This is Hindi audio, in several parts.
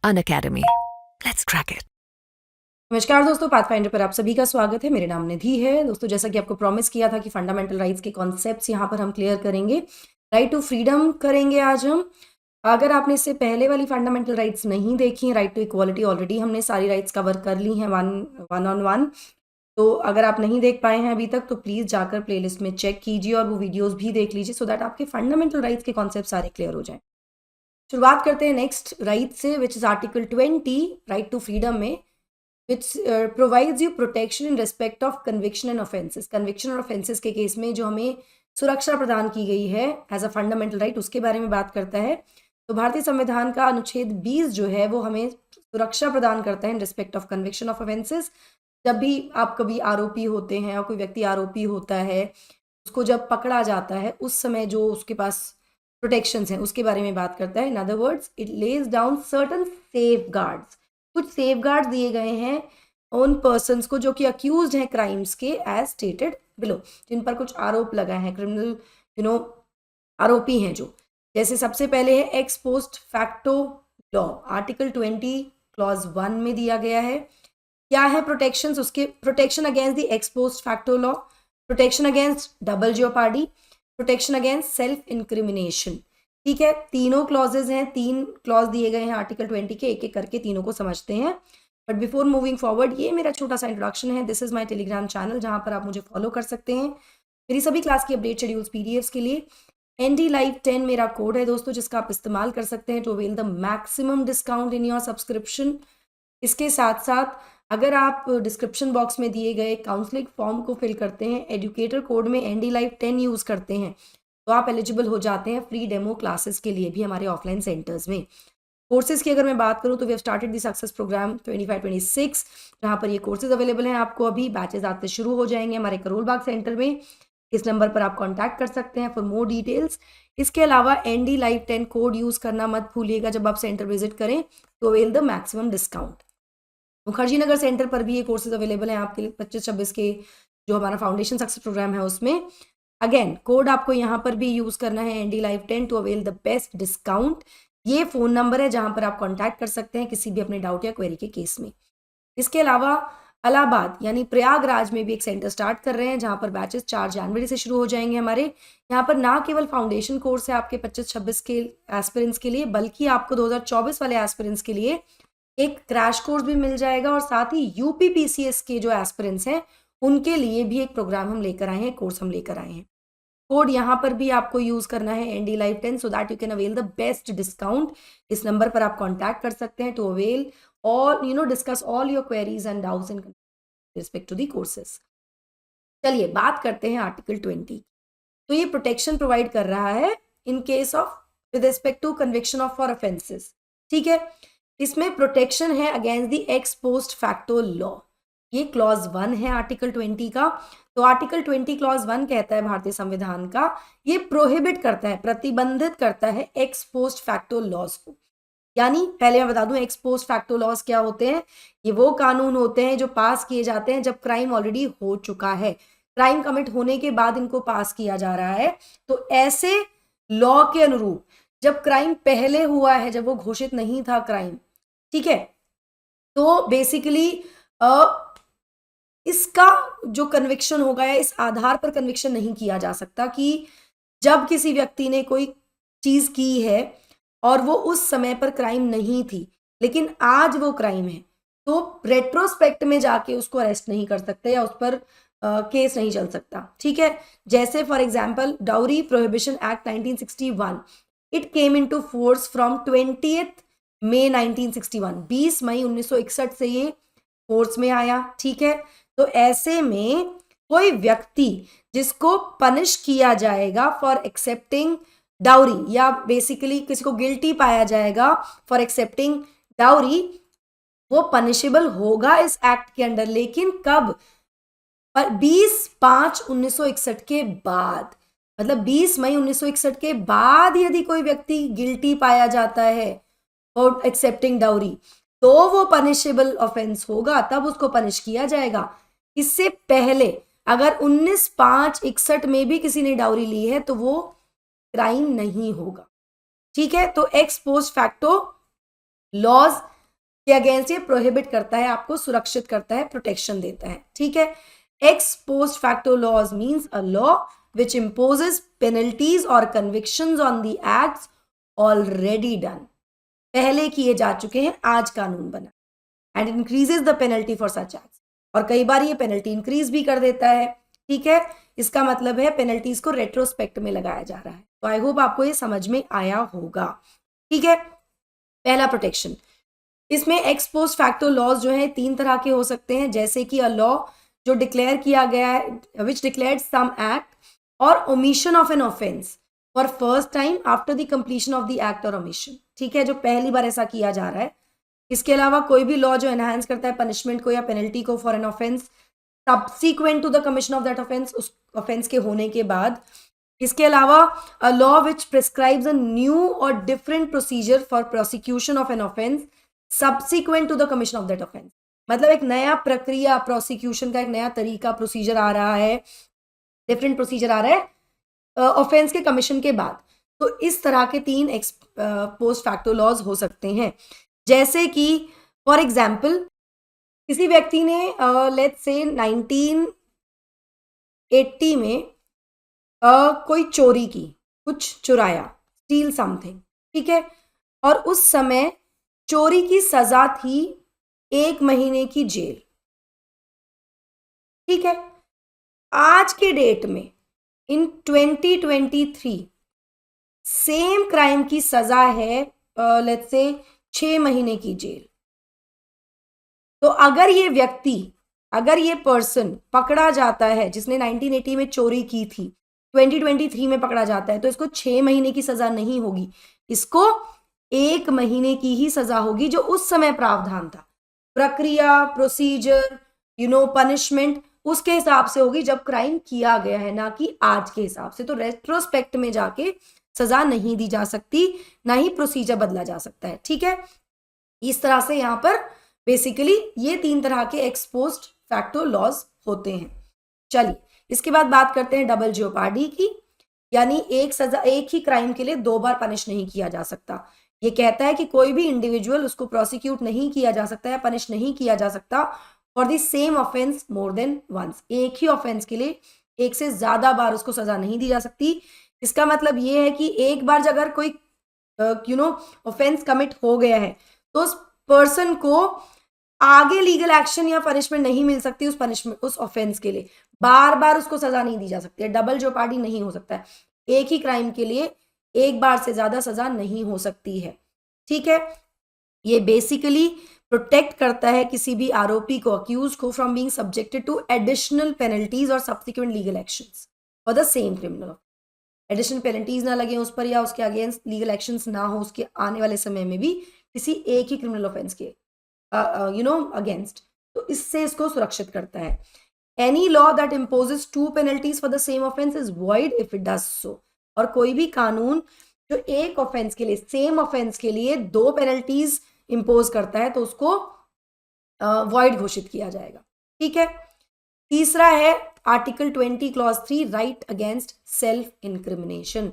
Unacademy. Let's crack it. नमस्कार दोस्तों, पाथफाइंडर पर आप सभी का स्वागत है। मेरे नाम निधि है। दोस्तों, जैसा कि आपको प्रॉमिस किया था कि फंडामेंटल राइट्स के कॉन्सेप्ट्स यहाँ पर हम क्लियर करेंगे। राइट टू फ्रीडम करेंगे आज हम। अगर आपने इससे पहले वाली फंडामेंटल राइट्स नहीं देखी हैं, राइट टू इक्वालिटी ऑलरेडी हमने सारी राइट्स कवर कर ली हैं वन ऑन वन। तो अगर आप नहीं देख पाए हैं अभी तक तो प्लीज़ जाकर प्लेलिस्ट में चेक कीजिए और वो वीडियोज़ भी देख लीजिए सो दैट आपके फंडामेंटल राइट्स के कॉन्सेप्ट सारे क्लियर हो जाएं। शुरुआत करते हैं नेक्स्ट राइट से, which is article 20 right to freedom में, which provides you protection in respect of conviction and offenses। Conviction और ऑफेंसेस के केस में जो हमें सुरक्षा प्रदान की गई है एज अ फंडामेंटल राइट, उसके बारे में बात करता है। तो भारतीय संविधान का अनुच्छेद 20 जो है वो हमें सुरक्षा प्रदान करता है in respect of conviction of offences. जब भी आप कभी आरोपी होते हैं और कोई व्यक्ति आरोपी होता है, उसको जब पकड़ा जाता है उस समय जो उसके पास प्रोटेक्शंस हैं उसके बारे में बात करता है। In other words, it lays down certain safe guards. कुछ सेफ गार्ड दिए गए हैं उन पर्सन्स को जो कि अक्यूज हैं क्राइम्स के, एज स्टेटेड बिलो, जिन पर कुछ आरोप लगा है, क्रिमिनल आरोपी हैं जो। जैसे सबसे पहले है ex post facto law, article 20 clause 1 में दिया गया है। क्या है प्रोटेक्शंस उसके? Protection against the ex post facto law, protection against double jeopardy, protection against self incrimination. ठीक है, तीनों क्लॉजेज हैं, 3 क्लॉज दिए गए हैं आर्टिकल 20 के। एक एक करके तीनों को समझते हैं। बट बिफोर मूविंग फॉरवर्ड, ये मेरा छोटा सा इंट्रोडक्शन है। This is my Telegram channel जहां पर आप मुझे फॉलो कर सकते हैं मेरी सभी क्लास की अपडेट शेड्यूल्स पीडीएफ्स के लिए। ND Live 10 मेरा कोड है दोस्तों, जिसका आप इस्तेमाल कर सकते हैं to avail the maximum discount in your subscription. इसके साथ साथ अगर आप डिस्क्रिप्शन बॉक्स में दिए गए काउंसलिंग फॉर्म को फिल करते हैं, एजुकेटर कोड में ND Live 10 यूज़ करते हैं, तो आप एलिजिबल हो जाते हैं फ्री डेमो क्लासेस के लिए भी हमारे ऑफलाइन सेंटर्स में। कोर्सेज की अगर मैं बात करूं तो we have started the success program 25-26, जहां पर ये कोर्सेज अवेलेबल हैं आपको। अभी बैचेज आते शुरू हो जाएंगे हमारे करोल बाग सेंटर में। इस नंबर पर आप कांटेक्ट कर सकते हैं फॉर मोर डिटेल्स। इसके अलावा ND Live 10 कोड यूज़ करना मत भूलिएगा जब आप सेंटर विजिट करें to avail the maximum discount. Mukherjee Nagar centre पर भी ये कोर्सेज अवेलेबल हैं आपके लिए 25-26 के, जो हमारा फाउंडेशन सक्सेस प्रोग्राम है उसमें। अगेन कोड आपको यहाँ पर भी यूज़ करना है ND Live 10 to avail the best discount. ये फ़ोन नंबर है जहाँ पर आप कांटेक्ट कर सकते हैं किसी भी अपने डाउट या क्वेरी के केस में। इसके अलावा इलाहाबाद यानी प्रयागराज में भी एक सेंटर स्टार्ट कर रहे हैं जहाँ पर बैचेस 4 जनवरी से शुरू हो जाएंगे हमारे। यहाँ पर ना केवल फाउंडेशन कोर्स है आपके 25-26 के एस्पिरेंट्स के लिए, बल्कि आपको 2024 वाले एस्पिरेंट्स के लिए एक क्रैश कोर्स भी मिल जाएगा। और साथ ही UPPCS के जो एस्पिरेंट्स हैं उनके लिए भी एक प्रोग्राम हम लेकर आए हैं, कोर्स हम लेकर आए हैं। कोड यहाँ पर भी आपको यूज़ करना है ND Live 10 so that you can avail the best discount. इस नंबर पर आप कांटेक्ट कर सकते हैं to avail all discuss all your queries and doubts in respect to the courses. चलिए बात करते हैं आर्टिकल 20। तो ये प्रोटेक्शन प्रोवाइड कर रहा है in case of with respect to conviction of for offences. ठीक है, इसमें प्रोटेक्शन है against the ex post facto law. ये क्लॉज 1 है आर्टिकल 20 का। तो आर्टिकल 20 क्लॉज 1 कहता है भारतीय संविधान का, ये प्रोहिबिट करता है, प्रतिबंधित करता है एक्स पोस्ट फैक्टो लॉज को। यानी पहले मैं बता दूं एक्स पोस्ट फैक्टो लॉज क्या होते हैं। ये वो कानून होते हैं जो पास किए जाते हैं जब क्राइम ऑलरेडी हो चुका है, क्राइम कमिट होने के बाद इनको पास किया जा रहा है। तो ऐसे लॉ के अनुरूप जब क्राइम पहले हुआ है, जब वो घोषित नहीं था क्राइम, ठीक है, तो बेसिकली इसका जो कन्विक्शन होगा या इस आधार पर कन्विक्शन नहीं किया जा सकता कि जब किसी व्यक्ति ने कोई चीज की है और वो उस समय पर क्राइम नहीं थी लेकिन आज वो क्राइम है, तो रेट्रोस्पेक्ट में जाके उसको अरेस्ट नहीं कर सकते या उस पर केस नहीं चल सकता। ठीक है, जैसे for example dowry prohibition act 1961, it came into force from 20 मई 1961, 20 मई 1961 से ये फोर्स में आया। ठीक है, तो ऐसे में कोई व्यक्ति जिसको पनिश किया जाएगा फॉर एक्सेप्टिंग डाउरी, या बेसिकली किसी को गिल्टी पाया जाएगा फॉर एक्सेप्टिंग डाउरी, वो पनिशेबल होगा इस एक्ट के अंडर। लेकिन कब? 20/5/1961 के बाद, मतलब 20 मई 1961 के बाद यदि कोई व्यक्ति गिल्टी पाया जाता है फॉर एक्सेप्टिंग डाउरी, तो वो पनिशेबल ऑफेंस होगा, तब उसको पनिश किया जाएगा। इससे पहले अगर 19/5/61 में भी किसी ने डाउरी ली है तो वो क्राइम नहीं होगा। ठीक है, तो एक्स पोस्ट फैक्टो लॉज के अगेंस्ट ये प्रोहिबिट करता है, आपको सुरक्षित करता है, प्रोटेक्शन देता है, ठीक है। Ex post facto laws means a law which imposes penalties और convictions on the acts already done, पहले किए जा चुके हैं, आज कानून बना, and increases the penalty for such acts, और कई बार ये पेनल्टी इंक्रीज भी कर देता है, ठीक है। इसका मतलब है पेनल्टीज को रेट्रोस्पेक्ट में लगाया जा रहा है। तो आई होप आपको ये समझ में आया होगा, ठीक है। पहला प्रोटेक्शन, इसमें एक्स पोस्ट फैक्टो लॉज जो है 3 तरह के हो सकते हैं, जैसे कि अ लॉ जो डिक्लेयर किया गया है विच डिक्लेयर्ड सम एक्ट और omission of an offence for first time after the completion of the act और ओमिशन, ठीक है, जो पहली बार ऐसा किया जा रहा है। इसके अलावा कोई भी लॉ जो एनहांस करता है पनिशमेंट को या पेनल्टी को for an offence subsequent to the commission of that offence, उस ऑफेंस के होने के बाद। इसके अलावा a law which prescribes a new और different procedure for prosecution of an offence subsequent to the commission of that offence, मतलब एक नया प्रक्रिया, प्रोसिक्यूशन का एक नया तरीका, प्रोसीजर आ रहा है, डिफरेंट प्रोसीजर आ रहा है ऑफेंस के कमिशन के बाद। तो इस तरह के 3 पोस्ट फैक्टो लॉज हो सकते हैं, जैसे कि फॉर एग्जाम्पल किसी व्यक्ति ने लेट्स से 1980 में कोई चोरी की, कुछ चुराया, स्टील समथिंग, ठीक है, और उस समय चोरी की सजा थी 1 महीने की जेल, ठीक है। आज के डेट में इन 2023 सेम क्राइम की सजा है लेट्स से 6 महीने की जेल। तो अगर ये व्यक्ति, अगर ये पर्सन पकड़ा जाता है जिसने 1980 में चोरी की थी, 2023 में पकड़ा जाता है, तो इसको 6 महीने की सजा नहीं होगी, इसको 1 महीने की ही सजा होगी, जो उस समय प्रावधान था, प्रक्रिया, प्रोसीजर, पनिशमेंट उसके हिसाब से होगी जब क्राइम किया गया है, ना कि आज के हिसाब से। तो रेट्रोस्पेक्ट में जाके सजा नहीं दी जा सकती, ना ही प्रोसीजर बदला जा सकता है, ठीक है। इस तरह से यहाँ पर बेसिकली ये 3 तरह के एक्स पोस्ट फैक्टो लॉज होते हैं। चलिए इसके बाद बात करते हैं डबल जियोपार्डी की, यानी एक सजा, एक ही क्राइम के लिए 2 बार पनिश नहीं किया जा सकता। ये कहता है कि कोई भी इंडिविजुअल, उसको प्रोसिक्यूट नहीं किया जा सकता या पनिश नहीं किया जा सकता for the same offence more than once, एक ही ऑफेंस के लिए एक से ज्यादा बार उसको सजा नहीं दी जा सकती। इसका मतलब ये है कि एक बार जब अगर कोई ऑफेंस कमिट हो गया है, तो उस पर्सन को आगे लीगल एक्शन या पनिशमेंट नहीं मिल सकती उस ऑफेंस के लिए, बार बार उसको सजा नहीं दी जा सकती है, डबल जियोपार्डी नहीं हो सकता है, एक ही क्राइम के लिए एक बार से ज्यादा सजा नहीं हो सकती है, ठीक है। ये बेसिकली प्रोटेक्ट करता है किसी भी आरोपी को, अक्यूज को, from being subjected to additional penalties और subsequent legal actions for the same criminal. Additional penalties ना लगे उस पर या उसके अगेंस्ट लीगल एक्शंस ना हो उसके आने वाले समय में भी किसी एक ही क्रिमिनल ऑफेंस के अगेंस्ट, तो इससे इसको सुरक्षित करता है। Any law that imposes 2 penalties for the same offence is void if it does so, और कोई भी कानून जो एक ऑफेंस के लिए, सेम ऑफेंस के लिए 2 पेनल्टीज इम्पोज करता है, तो उसको वॉइड घोषित किया जाएगा, ठीक है। तीसरा है article 20 clause 3 right against self incrimination,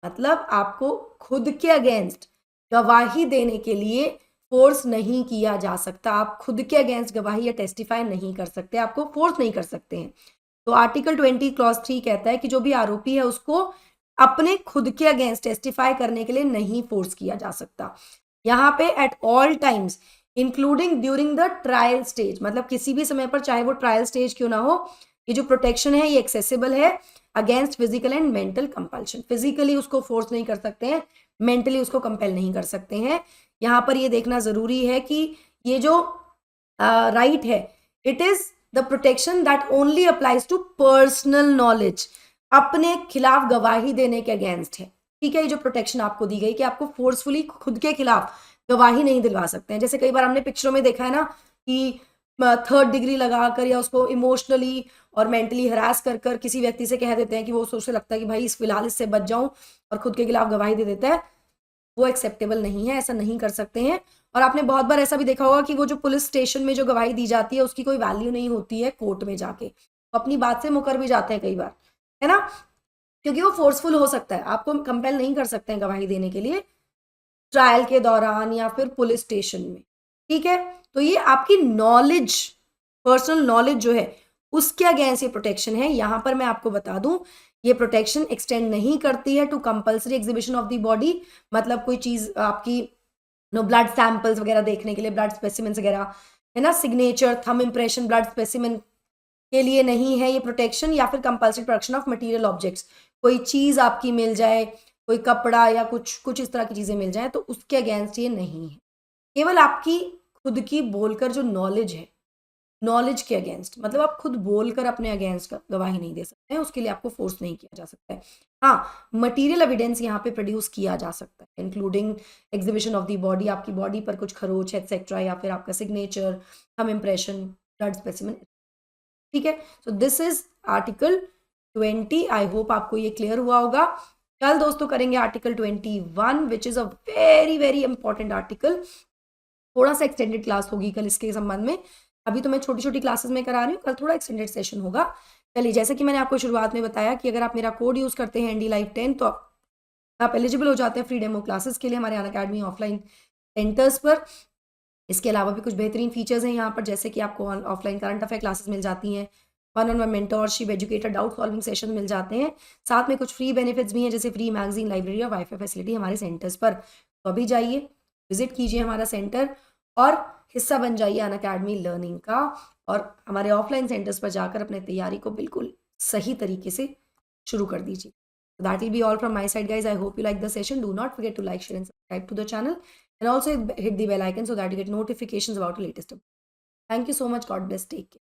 मतलब आपको खुद के अगेंस्ट गवाही देने के लिए फोर्स नहीं किया जा सकता, आप खुद के अगेंस्ट गवाही या टेस्टिफाई नहीं कर सकते, आपको फोर्स नहीं कर सकते हैं। तो आर्टिकल 20 क्लॉज 3 कहता है कि जो भी आरोपी है उसको अपने खुद के अगेंस्ट टेस्टिफाई करने के लिए नहीं फोर्स किया जा सकता। यहाँ पे at all times including during the trial stage, मतलब किसी भी समय पर, चाहे वो ट्रायल स्टेज क्यों ना हो, ये जो प्रोटेक्शन है ये एक्सेसिबल है against physical and mental compulsion. Physically उसको फोर्स नहीं कर सकते हैं, मेंटली उसको कंपेल नहीं कर सकते हैं। यहाँ पर ये देखना जरूरी है कि ये जो राइट है, it is the protection that only applies to personal knowledge, अपने खिलाफ गवाही देने के अगेंस्ट है, ठीक है। ये जो प्रोटेक्शन आपको दी गई कि आपको फोर्सफुली खुद के खिलाफ गवाही नहीं दिलवा सकते हैं। जैसे कई बार हमने पिक्चरों में देखा है ना कि 3rd डिग्री लगाकर या उसको इमोशनली और मेंटली हरास कर कर किसी व्यक्ति से कह देते हैं कि वो सोचने लगता है कि भाई फिलहाल इससे बच जाऊं, और खुद के खिलाफ गवाही दे देता है, वो एक्सेप्टेबल नहीं है, ऐसा नहीं कर सकते हैं। और आपने बहुत बार ऐसा भी देखा होगा कि वो जो पुलिस स्टेशन में जो गवाही दी जाती है उसकी कोई वैल्यू नहीं होती है कोर्ट में जाके, तो अपनी बात से मुकर भी जाते हैं कई बार, है ना, क्योंकि वो फोर्सफुल हो सकता है, आपको कंपेल नहीं कर सकते हैं गवाही देने के लिए ट्रायल के दौरान या फिर पुलिस स्टेशन में। ठीक है, तो ये आपकी नॉलेज, पर्सनल नॉलेज जो है उसके अगेंस्ट ये प्रोटेक्शन है। यहाँ पर मैं आपको बता दूं, ये प्रोटेक्शन एक्सटेंड नहीं करती है to compulsory exhibition of the body. मतलब कोई चीज आपकी ब्लड सैंपल्स वगैरह देखने के लिए, ब्लड स्पेसिमेंस वगैरह है ना, signature, thumb impression, blood specimen के लिए नहीं है ये प्रोटेक्शन, या फिर compulsory protection of material objects. कोई चीज आपकी मिल जाए, कोई कपड़ा या कुछ कुछ इस तरह की चीजें मिल जाए, तो उसके अगेंस्ट ये नहीं है। केवल आपकी खुद की बोलकर जो नॉलेज है, नॉलेज के अगेंस्ट, मतलब आप खुद बोलकर अपने अगेंस्ट गवाही नहीं दे सकते हैं, उसके लिए आपको फोर्स नहीं किया जा सकता है। हाँ, मटेरियल एविडेंस यहाँ पे प्रोड्यूस किया जा सकता है, including exhibition of the body, आपकी बॉडी पर कुछ खरोच एक्सेट्रा, या फिर आपका signature, thumb impression, blood specimen. ठीक है, so this is article 20। I hope आपको ये क्लियर हुआ होगा। कल दोस्तों करेंगे article 21, which is a very very important article. थोड़ा सा एक्सटेंडेड क्लास होगी कल इसके संबंध में। अभी तो मैं छोटी छोटी क्लासेस में करा रही हूँ, कल थोड़ा एक्सटेंडेड सेशन होगा। चलिए, जैसे कि मैंने आपको शुरुआत में बताया कि अगर आप मेरा कोड यूज करते हैं एनडी लाइव 10, तो आप एलिजिबल हो जाते हैं फ्री डेमो क्लासेस के लिए हमारे अनअकैडमी ऑफलाइन सेंटर्स पर। इसके अलावा भी कुछ बेहतरीन फीचर्स हैं यहाँ पर, जैसे कि आपको ऑफलाइन करंट अफेयर क्लासेस मिल जाती हैं, one on one mentorship, educator doubt solving session मिल जाते हैं। साथ में कुछ फ्री बेनिफिट्स भी हैं, जैसे फ्री मैगजीन, लाइब्रेरी और वाईफाई फैसिलिटी हमारे सेंटर्स पर। तो अभी जाइए, विजिट कीजिए हमारा सेंटर और हिस्सा बन जाइए अनअकैडमी लर्निंग का, और हमारे ऑफलाइन सेंटर्स पर जाकर अपने तैयारी को बिल्कुल सही तरीके से शुरू कर दीजिए। That will be all from my side, guys. I hope you like the session. Do not forget to like, share, and subscribe to the channel, and also hit the bell icon so that you get notifications about the latest updates. Thank you so much. God bless. Take care.